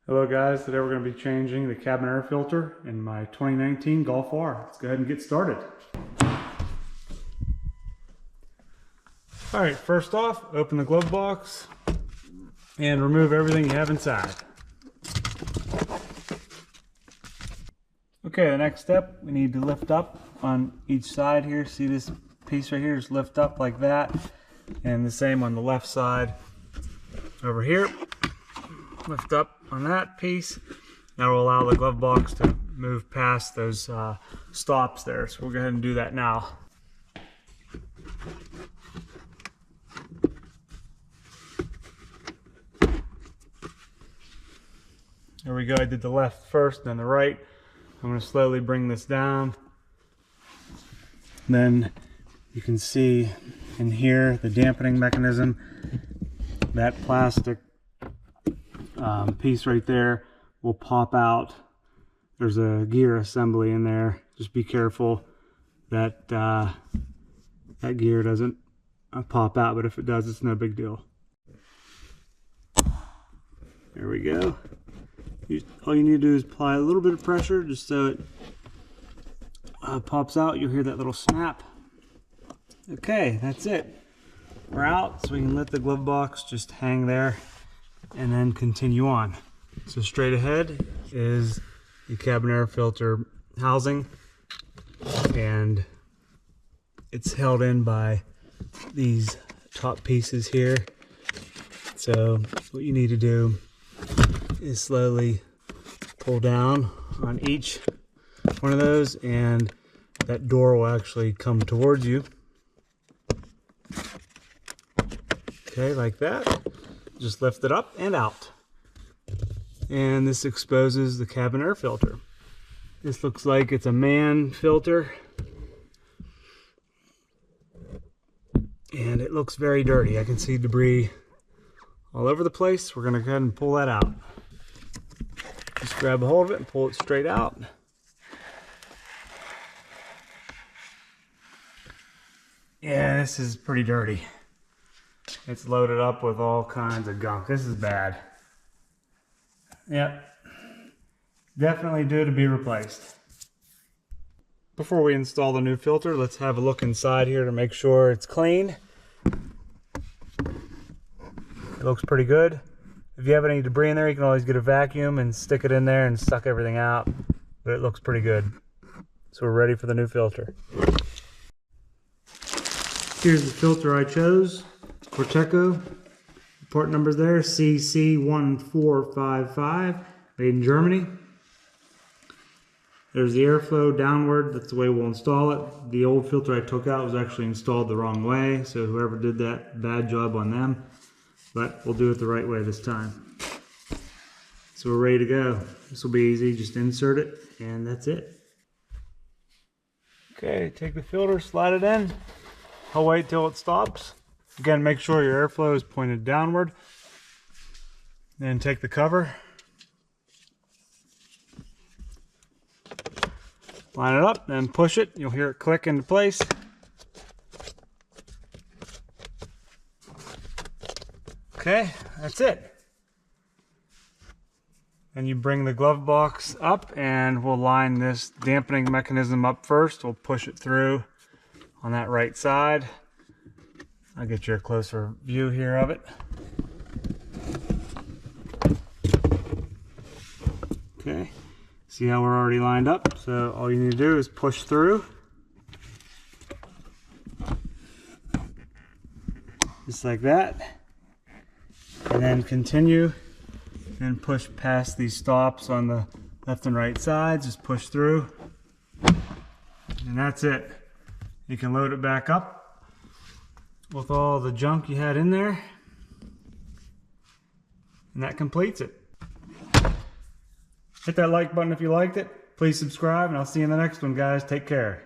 Hello guys, today we're going to be changing the cabin air filter in my 2019 Golf R. Let's go ahead and get started. Alright, first off, open the glove box and remove everything you have inside. Okay, the next step, we need to lift up on each side here. See this piece right here? Just lift up like that. And the same on the left side over here. Lift up on that piece. That will allow the glove box to move past those stops there. So we'll go ahead and do that now. There we go. I did the left first, then the right. I'm going to slowly bring this down. Then you can see in here the dampening mechanism. That plastic piece right there will pop out. There's a gear assembly in there. Just be careful that that gear doesn't pop out, but if it does, it's no big deal. There we go. All you need to do is apply a little bit of pressure just so it pops out. You'll hear that little snap. Okay, that's it. We're out, so we can let the glove box just hang there and then continue on. So straight ahead is the cabin air filter housing, and it's held in by these top pieces here. So what you need to do is slowly pull down on each one of those, and that door will actually come towards you. Okay, like that. Just lift it up and out. And this exposes the cabin air filter. This looks like it's a Mann filter. And it looks very dirty. I can see debris all over the place. We're going to go ahead and pull that out. Just grab a hold of it and pull it straight out. Yeah, this is pretty dirty. It's loaded up with all kinds of gunk. This is bad. Yep. Definitely due to be replaced. Before we install the new filter, let's have a look inside here to make sure it's clean. It looks pretty good. If you have any debris in there, you can always get a vacuum and stick it in there and suck everything out. But it looks pretty good. So we're ready for the new filter. Here's the filter I chose. Corteco. Part number's there, mk7.5, made in Germany. There's the airflow downward. That's the way we'll install it. The old filter I took out was actually installed the wrong way, so whoever did that, bad job on them. But we'll do it the right way this time. So we're ready to go. This will be easy. Just insert it, and that's it. Okay, take the filter, slide it in. I'll wait till it stops. Again, make sure your airflow is pointed downward. Then take the cover, line it up, then push it. You'll hear it click into place. Okay, that's it. And you bring the glove box up, and we'll line this dampening mechanism up first. We'll push it through on that right side. I'll get you a closer view here of it. Okay, see how we're already lined up? So all you need to do is push through. Just like that. And then continue and push past these stops on the left and right sides. Just push through. And that's it. You can load it back up with all the junk you had in there, and that completes it. Hit that like button if you liked it. Please subscribe, and I'll see you in the next one, guys. Take care.